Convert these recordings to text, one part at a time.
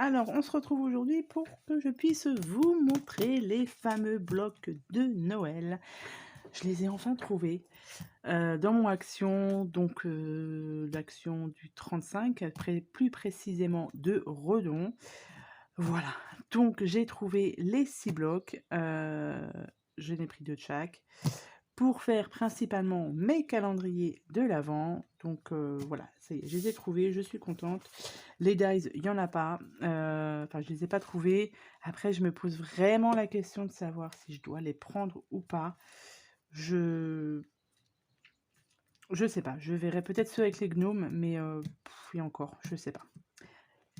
Alors, on se retrouve aujourd'hui pour que je puisse vous montrer les fameux blocs de Noël. Je les ai enfin trouvés dans mon action, donc l'action du 35, plus précisément de Redon. Voilà, donc j'ai trouvé les 6 blocs, je n'ai pris 2 de chaque, pour faire principalement mes calendriers de l'Avent. Donc voilà, ça y est, je les ai trouvés, je suis contente. Les dies, il n'y en a pas, enfin je les ai pas trouvés. Après, je me pose vraiment la question de savoir si je dois les prendre ou pas. Je sais pas, je verrai peut-être ceux avec les gnomes, mais et encore, je sais pas.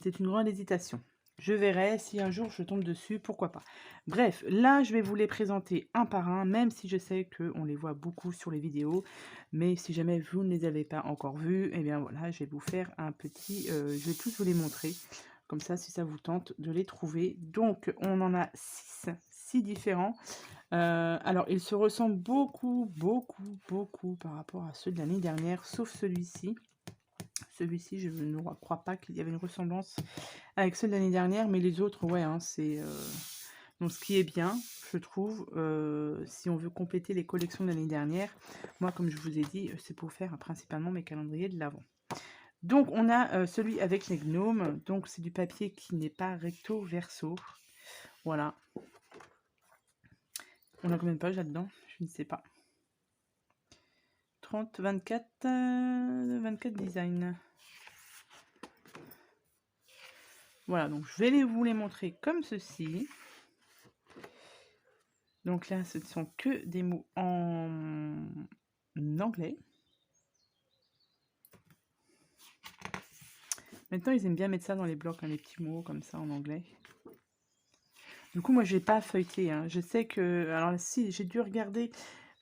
C'est une grande hésitation. Je verrai si un jour je tombe dessus, pourquoi pas. Bref, là, je vais vous les présenter un par un, même si je sais qu'on les voit beaucoup sur les vidéos. Mais si jamais vous ne les avez pas encore vus, eh bien voilà, je vais vous faire un petit... je vais tous vous les montrer. Comme ça, si ça vous tente de les trouver. Donc, on en a 6 différents. Alors, ils se ressemblent beaucoup par rapport à ceux de l'année dernière, sauf celui-ci. Celui-ci, je ne crois pas qu'il y avait une ressemblance avec ceux de l'année dernière, mais les autres, ouais, hein, c'est... Donc, ce qui est bien, je trouve, si on veut compléter les collections de l'année dernière, moi, comme je vous ai dit, c'est pour faire principalement mes calendriers de l'Avent. Donc, on a celui avec les gnomes. Donc, c'est du papier qui n'est pas recto verso. Voilà. On a combien de pages là-dedans? Je ne sais pas. 30, 24, 24 designs. Voilà, donc je vais vous les montrer comme ceci. Donc là, ce ne sont que des mots en anglais. Maintenant, ils aiment bien mettre ça dans les blocs, hein, les petits mots comme ça en anglais. Du coup, moi, je n'ai pas feuilleté. Hein. Je sais que... Alors, si, j'ai dû regarder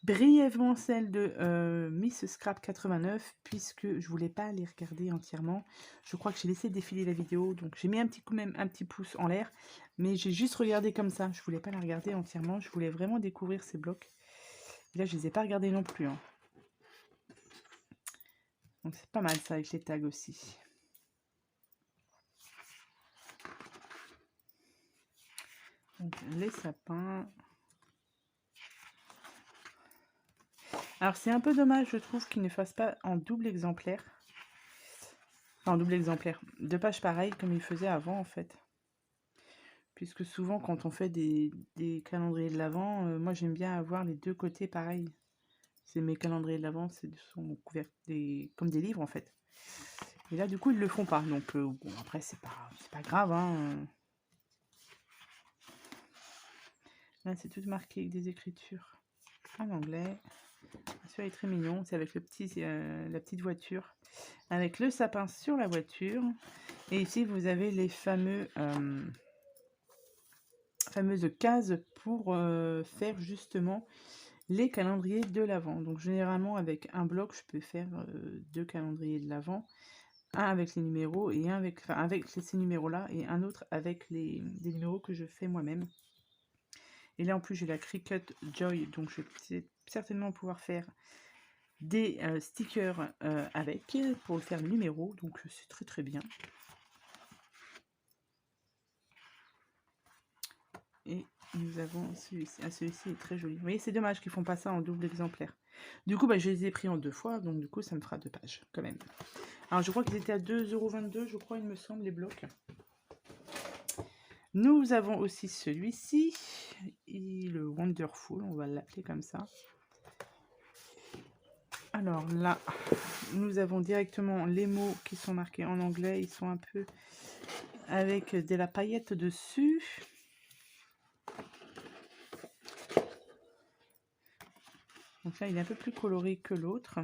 brièvement celle de Miss Scrap 89, puisque je voulais pas les regarder entièrement. Je crois que j'ai laissé défiler la vidéo, donc j'ai mis un petit coup, même un petit pouce en l'air, mais j'ai juste regardé comme ça. Je voulais pas la regarder entièrement, je voulais vraiment découvrir ces blocs. Et là, je les ai pas regardés non plus. Hein. Donc c'est pas mal ça avec les tags aussi. Donc, les sapins. Alors c'est un peu dommage, je trouve, qu'ils ne fassent pas en double exemplaire. Enfin, en double exemplaire. 2 pages pareilles comme ils faisaient avant en fait. Puisque souvent quand on fait des calendriers de l'Avent, moi j'aime bien avoir les 2 côtés pareils. C'est mes calendriers de l'Avent, sont couverts comme des livres en fait. Et là du coup ils le font pas. Donc bon après c'est pas grave. Hein. Là c'est tout marqué avec des écritures en anglais. Celui-là est très mignon, c'est avec la petite voiture, avec le sapin sur la voiture. Et ici vous avez les fameuses cases pour faire justement les calendriers de l'Avent. Donc généralement avec un bloc je peux faire 2 calendriers de l'Avent, un avec les numéros et un avec ces numéros là et un autre avec des numéros que je fais moi-même. Et là en plus j'ai la Cricut Joy, donc je vais certainement pouvoir faire des stickers avec pour faire le numéro, donc c'est très bien. Et nous avons celui-ci. Ah, celui-ci est très joli. Vous voyez, c'est dommage qu'ils font pas ça en double exemplaire. Du coup, bah, je les ai pris en 2 fois, donc du coup, ça me fera 2 pages quand même. Alors, je crois qu'ils étaient à 2,22 €, je crois, il me semble, les blocs. Nous avons aussi celui-ci, le Wonderful, on va l'appeler comme ça. Alors là, nous avons directement les mots qui sont marqués en anglais. Ils sont un peu avec de la paillette dessus. Donc là, il est un peu plus coloré que l'autre.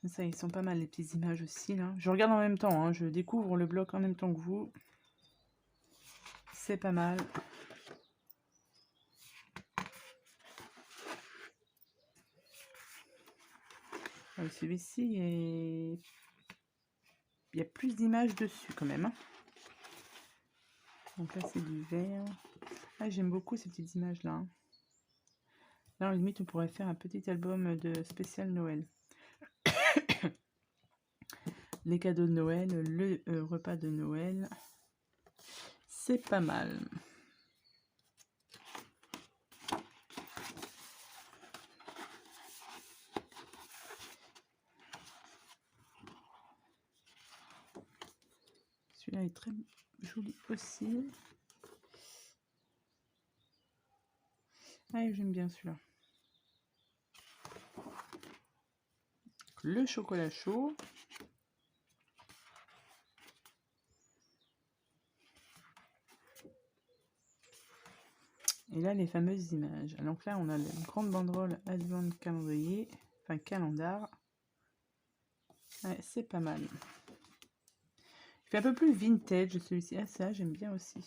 Ça, ils sont pas mal les petites images aussi là. Je regarde en même temps, hein. Je découvre le bloc en même temps que vous. C'est pas mal. Celui-ci, il y a plus d'images dessus quand même. Hein. Donc là, c'est du vert. Ah, j'aime beaucoup ces petites images là. Hein. Là, en limite, on pourrait faire un petit album de spécial Noël. les cadeaux de Noël, le repas de Noël. C'est pas mal. Celui-là est très joli aussi. Ah, j'aime bien celui-là. Le chocolat chaud. Et là, les fameuses images. Donc là, on a une grande banderole Advent calendrier, enfin calendar. Ouais, c'est pas mal. Il fait un peu plus vintage celui-ci. Ah, ça, j'aime bien aussi.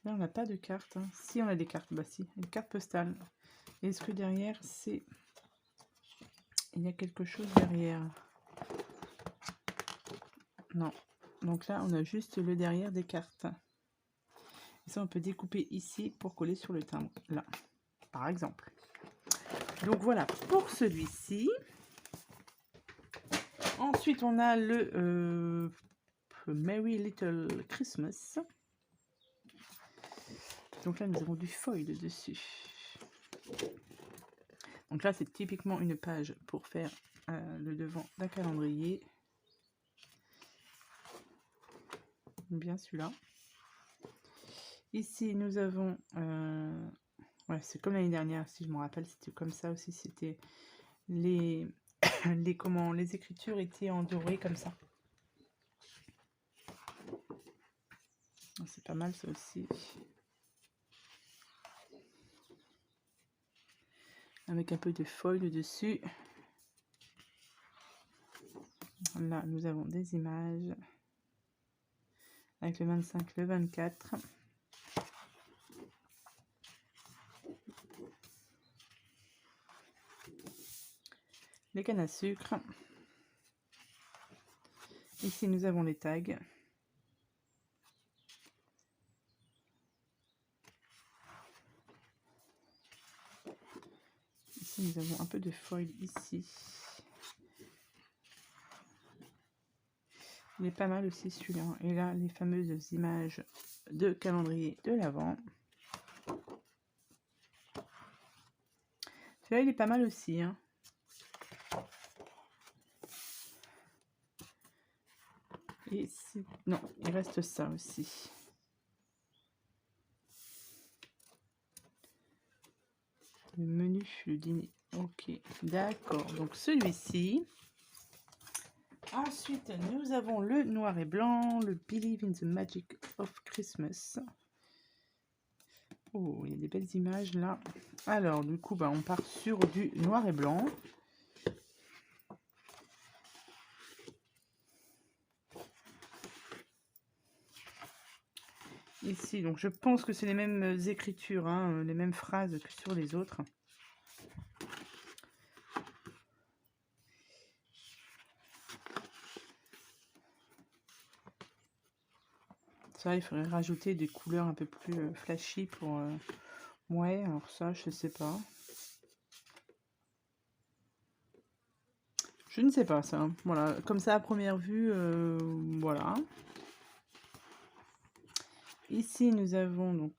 Là, on n'a pas de carte. Hein. Si, on a des cartes. Bah si, une carte postale. Est-ce que derrière, c'est... Il y a quelque chose derrière? Non. Donc là, on a juste le derrière des cartes. Et ça, on peut découper ici pour coller sur le timbre. Là, par exemple. Donc voilà pour celui-ci. Ensuite, on a le Merry Little Christmas. Donc là, nous avons du foil dessus. Donc là, c'est typiquement une page pour faire le devant d'un calendrier. Bien celui-là. Ici, nous avons... ouais, c'est comme l'année dernière, si je me rappelle, c'était comme ça aussi. C'était les... les écritures étaient en doré comme ça. C'est pas mal ça aussi. Avec un peu de foil dessus. Là, nous avons des images. Avec le 25, le 24. Les cannes à sucre. Ici, nous avons les tags. Ici, nous avons un peu de foil ici. Il est pas mal aussi celui-là. Et là, les fameuses images de calendrier de l'Avent. Celui-là, il est pas mal aussi. Hein. Et non, il reste ça aussi. Le menu, le dîner. Ok, d'accord. Donc celui-ci. Ensuite, nous avons le noir et blanc, le Believe in the Magic of Christmas. Oh, il y a des belles images là. Alors, du coup, bah, on part sur du noir et blanc. Ici, donc je pense que c'est les mêmes écritures, hein, les mêmes phrases que sur les autres. Ça, il faudrait rajouter des couleurs un peu plus flashy pour... Ouais, alors ça, je sais pas. Je ne sais pas ça. Voilà, comme ça à première vue, voilà. Ici, nous avons donc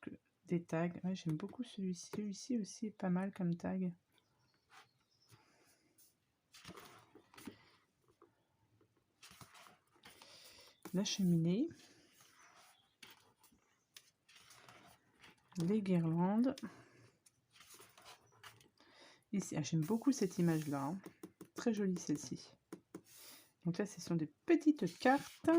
des tags. Ouais, j'aime beaucoup celui-ci. Celui-ci aussi est pas mal comme tag. La cheminée. Les guirlandes. Ici, ah, j'aime beaucoup cette image-là. Hein. Très jolie celle-ci. Donc là, ce sont des petites cartes.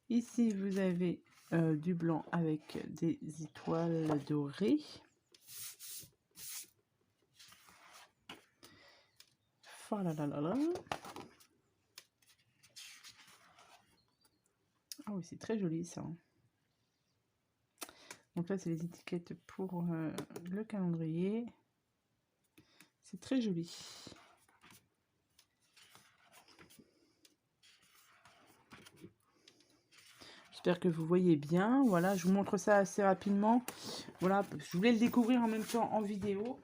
Ici, vous avez du blanc avec des étoiles dorées. Voilà. Ah oui, c'est très joli ça. Donc là, c'est les étiquettes pour le calendrier. C'est très joli. J'espère que vous voyez bien. Voilà, je vous montre ça assez rapidement. Voilà, je voulais le découvrir en même temps en vidéo.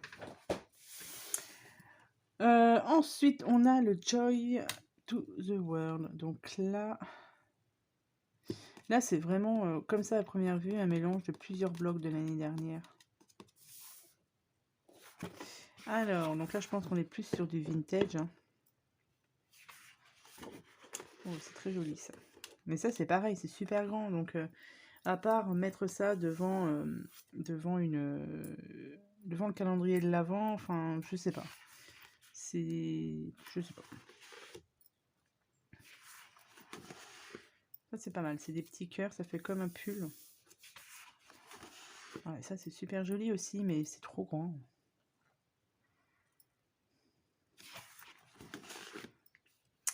Ensuite, on a le Joy to the World. Donc là c'est vraiment, comme ça à première vue, un mélange de plusieurs blocs de l'année dernière. Alors, donc là je pense qu'on est plus sur du vintage, hein. Oh, c'est très joli ça. Mais ça c'est pareil, c'est super grand, donc à part mettre ça devant le calendrier de l'Avent, enfin je sais pas. Je sais pas. Ça c'est pas mal, c'est des petits cœurs, ça fait comme un pull. Ouais, ça c'est super joli aussi, mais c'est trop grand.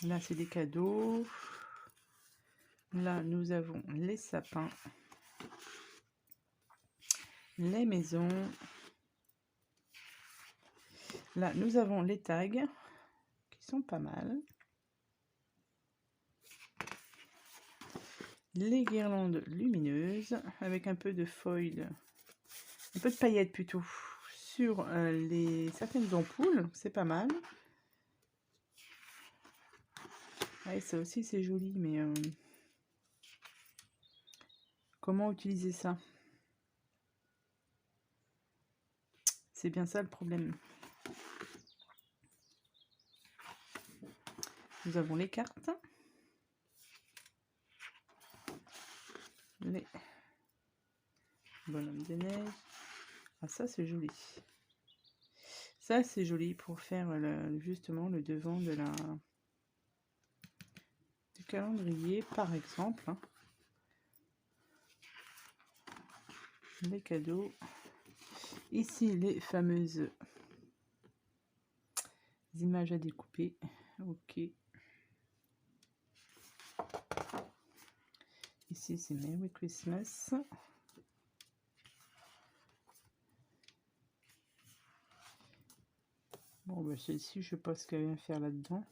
Là c'est des cadeaux. Là nous avons les sapins, les maisons. Là nous avons les tags qui sont pas mal. Les guirlandes lumineuses avec un peu de foil, un peu de paillettes plutôt, sur certaines ampoules, c'est pas mal. Ouais, ça aussi c'est joli, mais comment utiliser ça? C'est bien ça le problème. Nous avons les cartes, les bonhommes de neige. Ah, ça c'est joli. Ça c'est joli pour faire justement le devant du calendrier par exemple, hein. Les cadeaux. Ici les fameuses images à découper. Ok. Ici c'est Merry Christmas. Bon bah celle-ci je sais pas ce qu'elle vient faire là-dedans.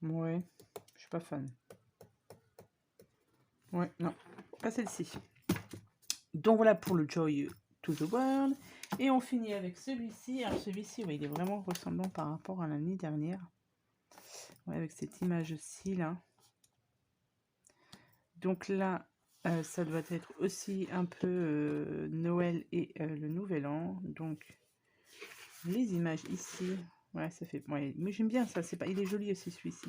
Ouais, je suis pas fan. Ouais, non, pas celle-ci. Donc voilà pour le Joy to the World. Et on finit avec celui-ci. Alors celui-ci, ouais, il est vraiment ressemblant par rapport à l'année dernière. Ouais, avec cette image-ci, là. Donc là, ça doit être aussi un peu Noël et le Nouvel An. Donc les images ici. Ouais, ça fait... Ouais, mais j'aime bien ça. Il est joli aussi celui-ci.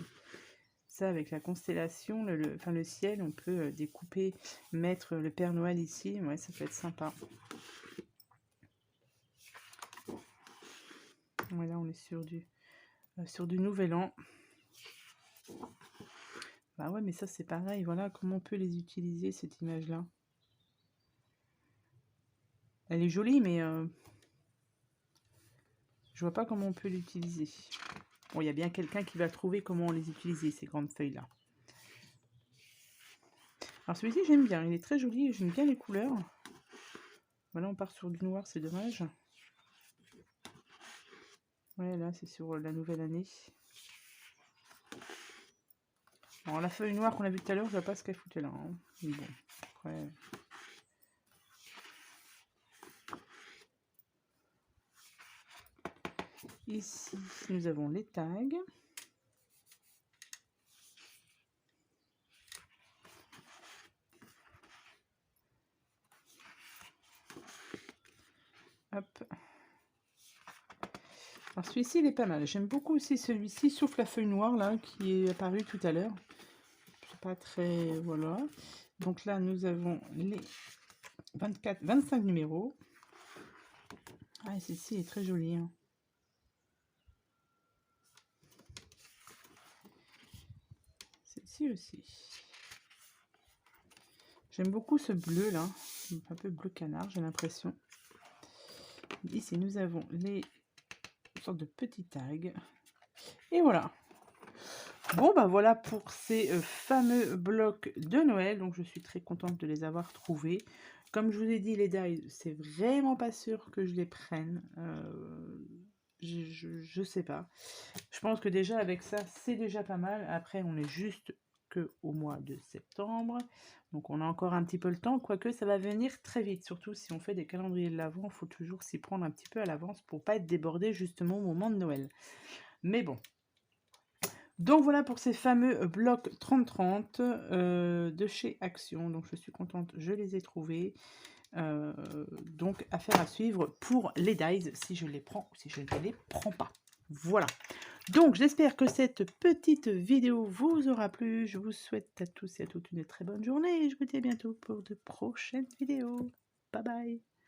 Ça, avec la constellation, le ciel, on peut découper, mettre le Père Noël ici. Ouais, ça peut être sympa. Voilà, on est sur du Nouvel An. Bah ouais, mais ça c'est pareil. Voilà comment on peut les utiliser, cette image-là. Elle est jolie, mais je vois pas comment on peut l'utiliser. Bon, il y a bien quelqu'un qui va trouver comment les utiliser, ces grandes feuilles-là. Alors celui-ci, j'aime bien. Il est très joli. J'aime bien les couleurs. Voilà, on part sur du noir, c'est dommage. Ouais, là, c'est sur la nouvelle année. Alors, la feuille noire qu'on a vue tout à l'heure, je vois pas ce qu'elle foutait là, hein. Mais bon, après... Ici, nous avons les tags. Hop. Alors celui-ci, il est pas mal. J'aime beaucoup aussi celui-ci, sauf la feuille noire, là, qui est apparue tout à l'heure. C'est pas très... Voilà. Donc là, nous avons les 25 numéros. Ah, celle-ci est très jolie, hein. Celle-ci aussi. J'aime beaucoup ce bleu, là. Un peu bleu canard, j'ai l'impression. Ici, nous avons les sortes de petits tags. Et voilà. Bon, bah voilà pour ces fameux blocs de Noël. Donc, je suis très contente de les avoir trouvés. Comme je vous ai dit, les dies, c'est vraiment pas sûr que je les prenne. Je sais pas. Je pense que déjà, avec ça, c'est déjà pas mal. Après, on est juste qu'au mois de septembre. Donc on a encore un petit peu le temps, quoique ça va venir très vite. Surtout si on fait des calendriers de l'Avent, il faut toujours s'y prendre un petit peu à l'avance pour pas être débordé justement au moment de Noël. Mais bon. Donc voilà pour ces fameux blocs 30-30 de chez Action. Donc je suis contente, je les ai trouvés. Donc affaire à suivre pour les dies, si je les prends ou si je ne les prends pas. Voilà. Donc j'espère que cette petite vidéo vous aura plu. Je vous souhaite à tous et à toutes une très bonne journée et je vous dis à bientôt pour de prochaines vidéos. Bye bye.